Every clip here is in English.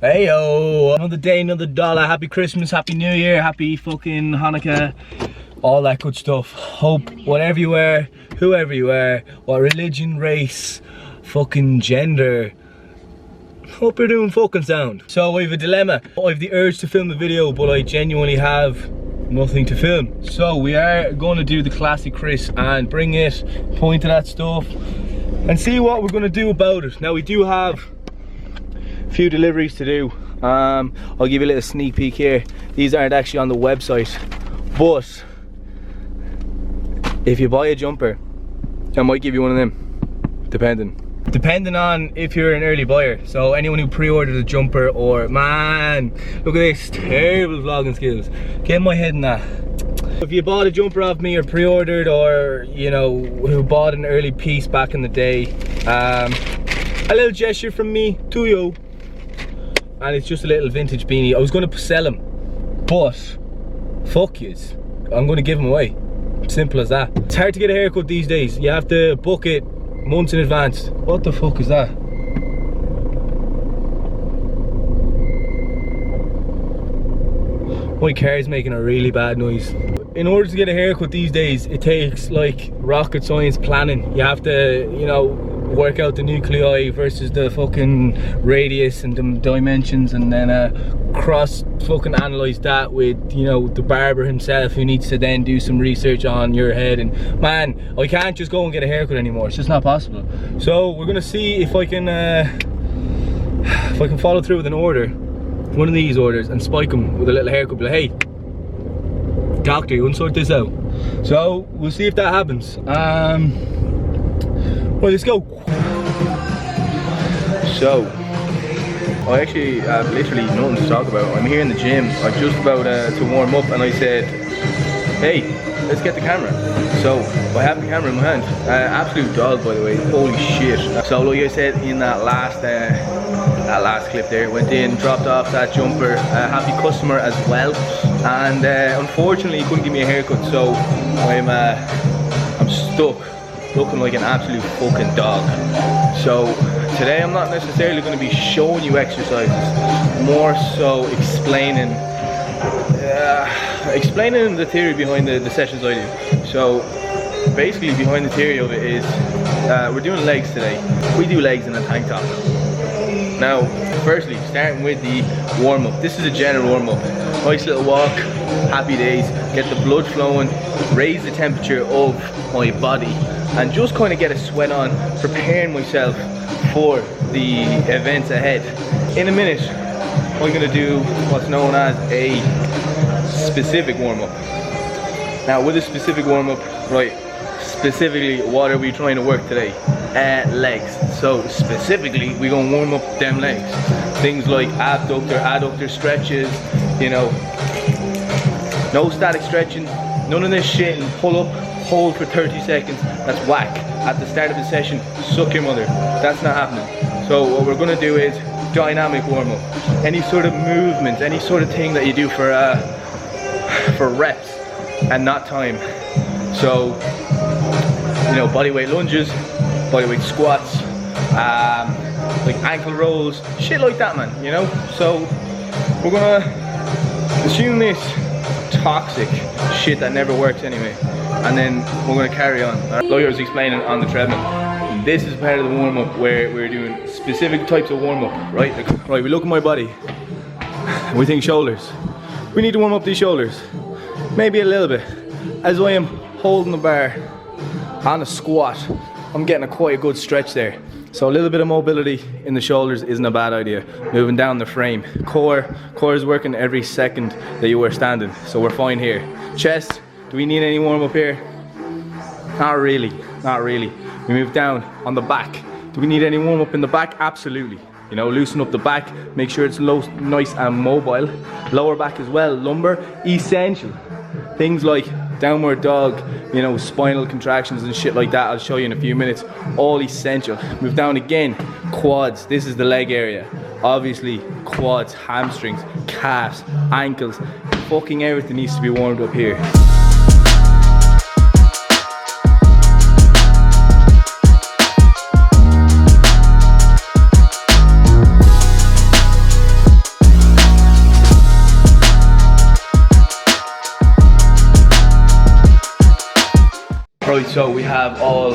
Hey yo, another day, another dollar. Happy Christmas, happy New Year, happy fucking Hanukkah, all that good stuff. Hope whatever you are, whoever you are, what religion, race, fucking gender, hope you're doing fucking sound. So I have a dilemma. I have the urge to film a video, but I genuinely have nothing to film. So we are going to do the classic Chris and bring it, point to that stuff, and see what we're going to do about it. Now we do have a few deliveries to do. I'll give you a little sneak peek here. These aren't actually on the website, but if you buy a jumper, I might give you one of them, depending on if you're an early buyer. So anyone who pre-ordered a jumper, or man, look at this, terrible vlogging skills. Get my head in that. If you bought a jumper off me or pre-ordered, or you know, who bought an early piece back in the day, a little gesture from me to you. And it's just a little vintage beanie. I was going to sell them, but fuck yous, I'm going to give them away. Simple as that. It's hard to get a haircut these days. You have to book it months in advance. What the fuck is that? My car is making a really bad noise. In order to get a haircut these days, it takes like rocket science planning. You have to, you know, work out the nuclei versus the fucking radius and the dimensions, and then cross fucking analyze that with, you know, the barber himself, who needs to then do some research on your head. And man, I can't just go and get a haircut anymore. It's just not possible. So we're gonna see if I can follow through with an order, one of these orders, and spike him with a little haircut. Be like, hey doctor, you want to sort this out? So we'll see if that happens. Well, let's go. So I actually have literally nothing to talk about. I'm here in the gym. I'm just about to warm up, and I said, hey, let's get the camera. So I have the camera in my hand. Absolute dog, by the way. Holy shit. So like I said in that last clip there, went in, dropped off that jumper. Happy customer as well. And unfortunately he couldn't give me a haircut, so I'm stuck looking like an absolute fucking dog. So today I'm not necessarily going to be showing you exercises, more so explaining the theory behind the sessions I do. So basically behind the theory of it is we're doing legs today. We do legs in a tank top. Now firstly, starting with the warm-up. This is a general warm-up. Nice little walk, happy days, get the blood flowing, raise the temperature of my body, and just kind of get a sweat on, preparing myself for the events ahead. In a minute, I'm going to do what's known as a specific warm-up. Now with a specific warm-up, right, specifically what are we trying to work today? Legs. So specifically we're going to warm up them legs. Things like abductor, adductor stretches, you know, no static stretching, none of this shit, and pull up, hold for 30 seconds. That's whack. At the start of the session, suck your mother. That's not happening. So what we're going to do is dynamic warm-up. Any sort of movement, any sort of thing that you do for reps and not time. So, you know, bodyweight lunges, bodyweight squats, like ankle rolls, shit like that, man, you know? So we're gonna assume this toxic shit that never works anyway, and then we're gonna carry on. Like I was explaining on the treadmill, this is part of the warm-up where we're doing specific types of warm-up, right? Right, we look at my body, we think shoulders. We need to warm up these shoulders, maybe a little bit. As I am holding the bar on a squat, I'm getting quite a good stretch there. So a little bit of mobility in the shoulders isn't a bad idea. Moving down the frame. Core is working every second that you are standing, so we're fine here. Chest, do we need any warm up here? Not really, not really. We move down on the back. Do we need any warm up in the back? Absolutely. You know, loosen up the back, make sure it's nice and mobile. Lower back as well, lumbar, essential. Things like downward dog, you know, spinal contractions and shit like that, I'll show you in a few minutes, all essential. Move down again, quads, this is the leg area. Obviously, quads, hamstrings, calves, ankles, fucking everything needs to be warmed up here. So we have all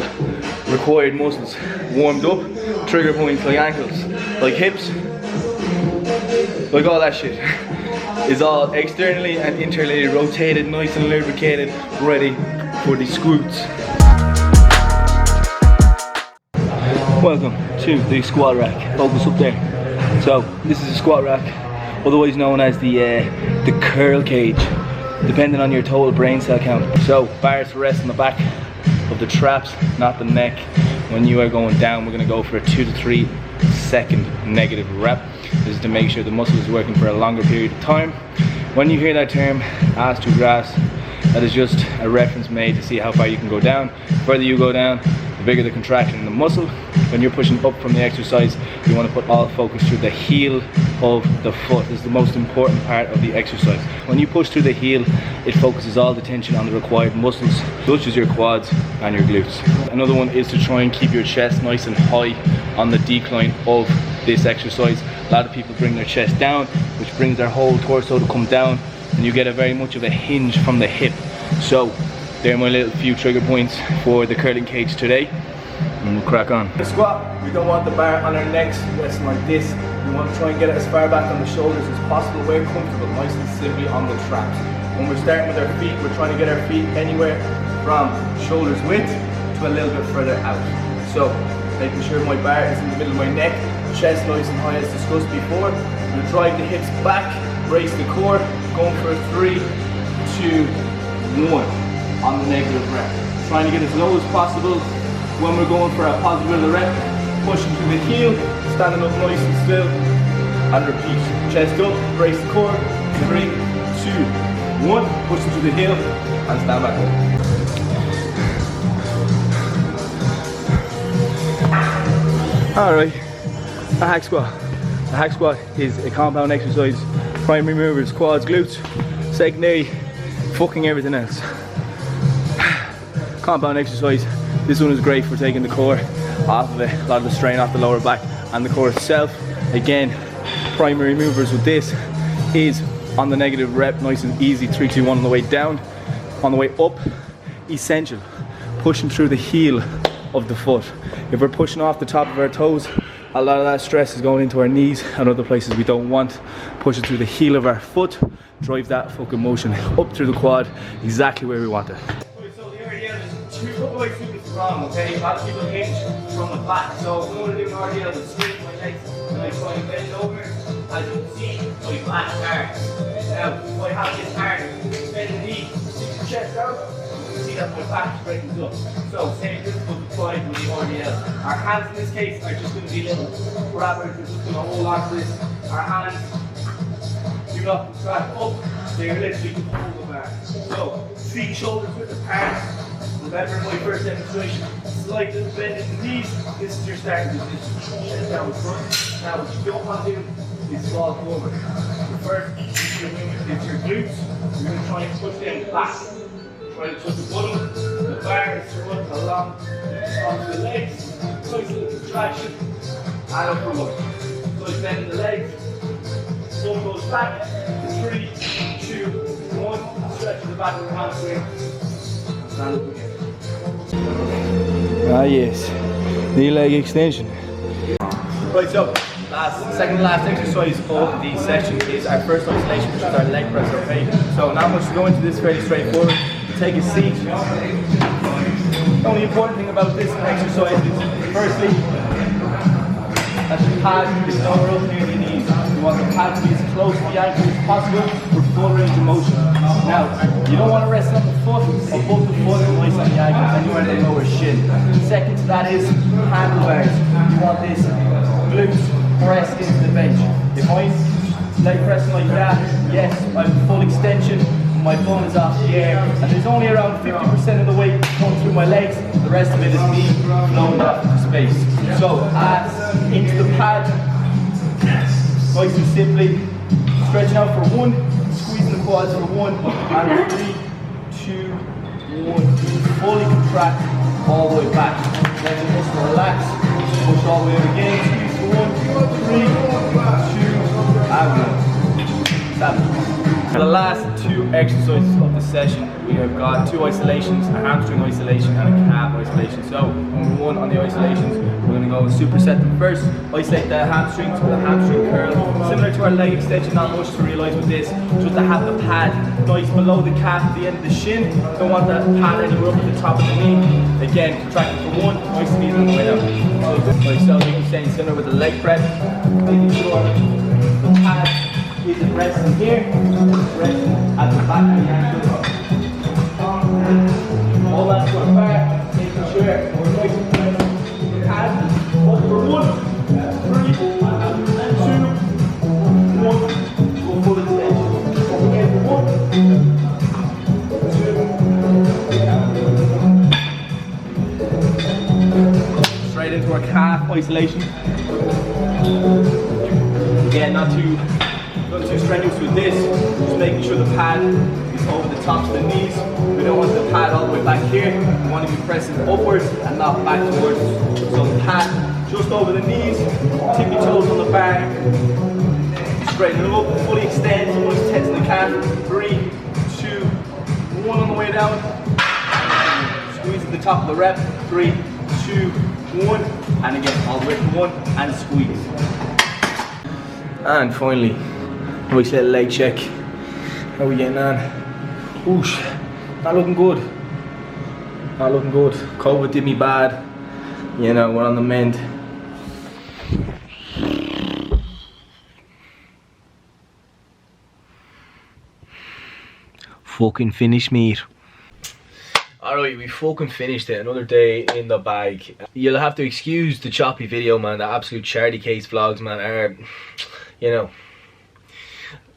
required muscles warmed up, trigger points like ankles, like hips, like all that shit is all externally and internally rotated, nice and lubricated, ready for the squats. Welcome to the squat rack. Focus up there. So this is a squat rack, otherwise known as the curl cage, depending on your total brain cell count. So bars to rest on the back of the traps, not the neck. When you are going down, we're going to go for a 2 to 3 second negative rep. This is to make sure the muscle is working for a longer period of time. When you hear that term, ass to grass, that is just a reference made to see how far you can go down. The further you go down, the bigger the contraction in the muscle. When you're pushing up from the exercise, you want to put all focus through the heel of the foot. This is the most important part of the exercise. When you push through the heel, it focuses all the tension on the required muscles, such as your quads and your glutes. Another one is to try and keep your chest nice and high on the decline of this exercise. A lot of people bring their chest down, which brings their whole torso to come down, and you get a very much of a hinge from the hip. So there are my little few trigger points for the curling cage today, and we'll crack on. The squat, we don't want the bar on our necks resting like this. We want to try and get it as far back on the shoulders as possible, where comfortable, nice and simply on the traps. When we're starting with our feet, we're trying to get our feet anywhere from shoulders width to a little bit further out. So making sure my bar is in the middle of my neck, chest nice and high as discussed before. We'll drive the hips back, brace the core, going for a 3, 2, 1 on the negative rep. Trying to get as low as possible when we're going for a positive rep. Pushing through the heel, standing up nice and still, and repeat. Chest up, brace the core, 3, 2, 1, pushing through the heel, and stand back up. Alright, a hack squat. A hack squat is a compound exercise. Primary movers, quads, glutes. Secondary, fucking everything else. Compound exercise. This one is great for taking the core off of it, a lot of the strain off the lower back and the core itself. Again, primary movers with this is on the negative rep, nice and easy, 3, 2, 1 on the way down. On the way up, essential, pushing through the heel of the foot. If we're pushing off the top of our toes, a lot of that stress is going into our knees and other places we don't want. Push it through the heel of our foot, drive that fucking motion up through the quad, exactly where we want it. So the RDL is 2 ways super strong, okay? A lot of people hinge from the back. So if I want to do an RDL, I straighten my legs and I try and bend over. As you can see, my back hard. Now, if I have this hard, bend the knee, stick the chest out, you can see that my back straightens up. So, same principle applied with the RDL. Our hands in this case are just going to be little grabbers, we're just going to hold on to this. Our hands do not contract up, they're literally to hold the bar. So, feet, shoulders width apart. Remember my first demonstration, slight little bend in the knees. This is your starting position. Chest down front. Now, what you don't want to do is fall forward. The first movement is your glutes. You're going to try and push them back. Try to touch the bottom. The bar is to run along onto the legs. Nice little contraction. And up and up. So bend the legs. One goes back. 3, 2, 1. Stretch the back of the hamstring. Stand up again. Ah yes, knee leg extension. Right, so second to last exercise of the session is our first isolation, which is our leg press, okay? So not much to go into this, fairly straightforward. Take a seat. The only important thing about this exercise is, firstly, that the pad is nowhere up near the knees. You want the pad to be as close to the ankle as possible for full range of motion. Now, you don't want to rest on the foot, above the foot, and nice on the ankle, anywhere in the lower shin. Second to that is handlebars. You want this glutes pressed into the bench. If I'm leg pressing like that, yes, I have full extension, my bum is off the air, and there's only around 50% of the weight going through my legs, the rest of it is me flowing off into space. So, ass into the pad, nice and simply, stretching out for 1, squeezing the quads for 1, and 3, 2, 1, fully contract all the way back. Let the muscle relax, push all the way out again, squeeze for 1, 3, 2, and 1. Stop. For the last two exercises of the session, we have got two isolations, a hamstring isolation and a calf isolation. So, number one on the isolations, we're going to go and superset them first. Isolate the hamstrings with a hamstring curl. Similar to our leg extension, not much to realise with this, just to have the pad nice below the calf at the end of the shin. Don't want that pad anywhere up at the top of the knee. Again, contracting for one, nice and easy on the way down. So you can stay similar with the leg prep, making sure the pad is resting here, resting at the back of the ankle. All that sort of bar, making sure we're nice and pressed. The pad up for 1, 3, 2, 1. Go full extension. Up again for 1, 2. Straight into our calf isolation. Again, not too strenuous with this, just making sure the pad is over the tops of the knees. We don't want the pad all the way back here. We want to be pressing upwards and not back towards. So the pad just over the knees, tip your toes on the bar, straighten it up, fully extend, nice tense in the calf. 3, 2, 1 on the way down. Squeeze at the top of the rep. 3, 2, 1, and again all the way from 1 and squeeze. And finally, nice little leg check. How are we getting on? Oosh, not looking good. Not looking good. COVID did me bad. You know, we're on the mend. Fucking finished, mate. Alright, we fucking finished it. Another day in the bag. You'll have to excuse the choppy video, man. The absolute charity case vlogs, man, are, you know,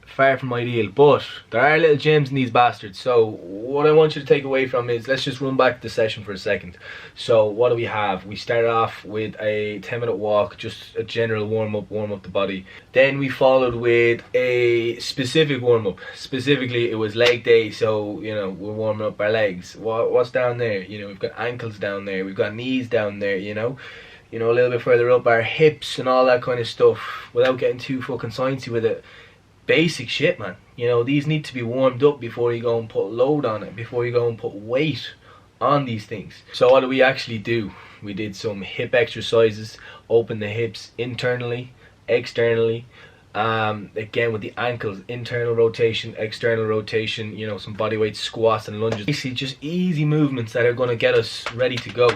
far from ideal, but there are little gems in these bastards. So what I want you to take away from is, let's just run back the session for a second. So what do we have? We started off with a 10-minute walk, just a general warm up the body. Then we followed with a specific warm up. Specifically, it was leg day, so you know, we're warming up our legs. What's down there? You know, we've got ankles down there, we've got knees down there, you know, a little bit further up, our hips and all that kind of stuff, without getting too fucking sciencey with it. Basic shit, man. You know, these need to be warmed up before you go and put load on it, before you go and put weight on these things. So what do we actually do? We did some hip exercises, open the hips internally, externally. Again with the ankles, internal rotation, external rotation, you know, some bodyweight squats and lunges. Basically just easy movements that are going to get us ready to go.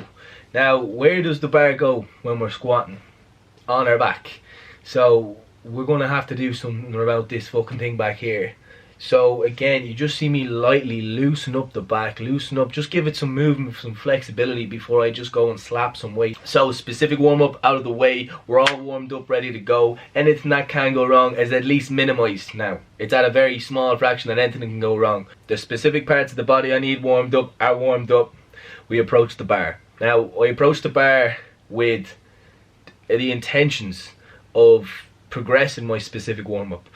Now, where does the bar go when we're squatting? On our back. So we're going to have to do something about this fucking thing back here. So again, you just see me lightly loosen up the back, loosen up, just give it some movement, some flexibility before I just go and slap some weight. So specific warm up out of the way, we're all warmed up, ready to go. Anything that can go wrong is at least minimized now. It's at a very small fraction that anything can go wrong. The specific parts of the body I need warmed up are warmed up. We approach the bar. Now, I approach the bar with the intentions of progressing my specific warm-up.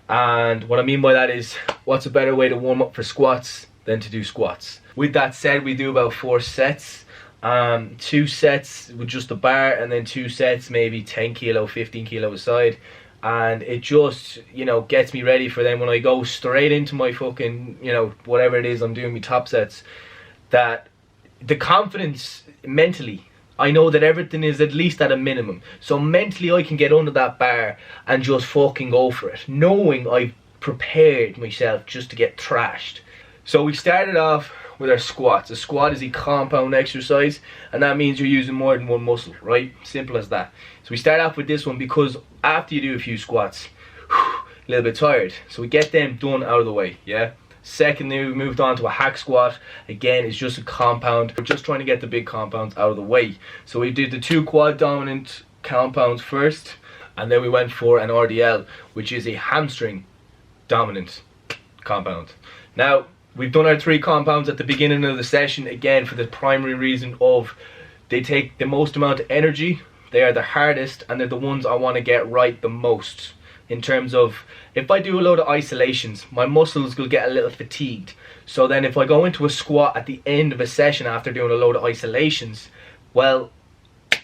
And what I mean by that is, what's a better way to warm up for squats than to do squats? With that said, we do about 4 sets. 2 sets with just the bar, and then 2 sets maybe 10 kilo, 15 kilo aside. And it just, you know, gets me ready for then when I go straight into my fucking, you know, whatever it is I'm doing, my top sets, that the confidence mentally, I know that everything is at least at a minimum. So mentally I can get under that bar and just fucking go for it, knowing I've prepared myself just to get trashed. So we started off with our squats. A squat is a compound exercise, and that means you're using more than one muscle, right? Simple as that. So we start off with this one because after you do a few squats, a little bit tired. So we get them done out of the way, yeah? Secondly, we moved on to a hack squat. Again, it's just a compound. We're just trying to get the big compounds out of the way. So we did the 2 quad dominant compounds first, and then we went for an RDL, which is a hamstring dominant compound. Now, we've done our 3 compounds at the beginning of the session, again for the primary reason of they take the most amount of energy, they are the hardest, and they're the ones I want to get right the most. In terms of, if I do a load of isolations, my muscles will get a little fatigued. So then if I go into a squat at the end of a session after doing a load of isolations, well,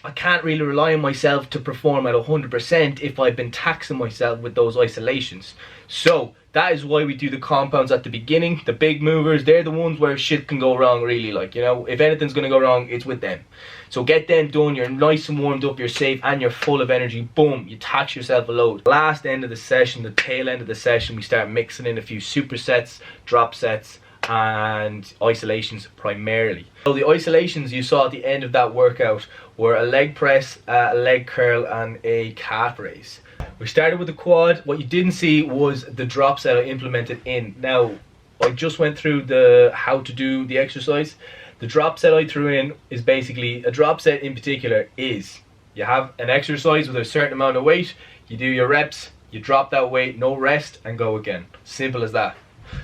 I can't really rely on myself to perform at 100% if I've been taxing myself with those isolations. So that is why we do the compounds at the beginning. The big movers, they're the ones where shit can go wrong really, like, you know, if anything's gonna go wrong, it's with them. So get them done, you're nice and warmed up, you're safe, and you're full of energy. Boom, you tax yourself a load. Last end of the session, the tail end of the session, we start mixing in a few supersets, drop sets, and isolations primarily. So the isolations you saw at the end of that workout were a leg press, a leg curl, and a calf raise. We started with the quad. What you didn't see was the drop set I implemented in. Now, I just went through the how to do the exercise. The drop set I threw in is basically, a drop set in particular is, you have an exercise with a certain amount of weight, you do your reps, you drop that weight, no rest, and go again. Simple as that.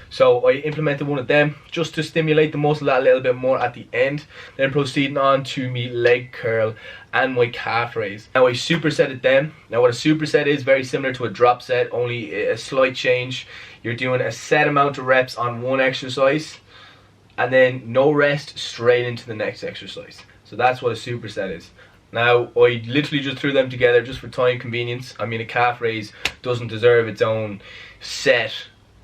So I implemented one of them just to stimulate the muscle that a little bit more at the end, then proceeding on to me leg curl and my calf raise. Now I supersetted them. Now what a superset is, very similar to a drop set, only a slight change. You're doing a set amount of reps on one exercise and then no rest, straight into the next exercise. So that's what a superset is. Now, I literally just threw them together just for time convenience. I mean, a calf raise doesn't deserve its own set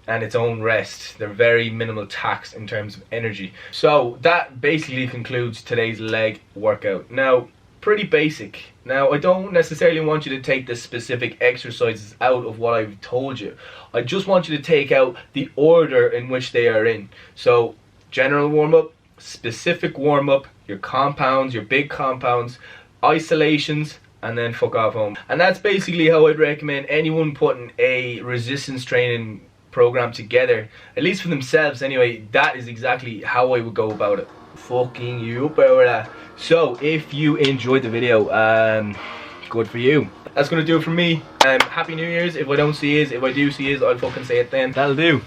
and its own rest. They're very minimal tax in terms of energy. So that basically concludes today's leg workout. Now, pretty basic. Now, I don't necessarily want you to take the specific exercises out of what I've told you. I just want you to take out the order in which they are in. So, general warm-up, specific warm-up, your compounds, your big compounds, isolations, and then fuck off home. And that's basically how I'd recommend anyone putting a resistance training program together, at least for themselves anyway. That is exactly how I would go about it. Fucking you up over that. So if you enjoyed the video, good for you. That's gonna do it for me. Happy New Year's. If I don't see yous, if I do see yous, I'll fucking say it then. That'll do.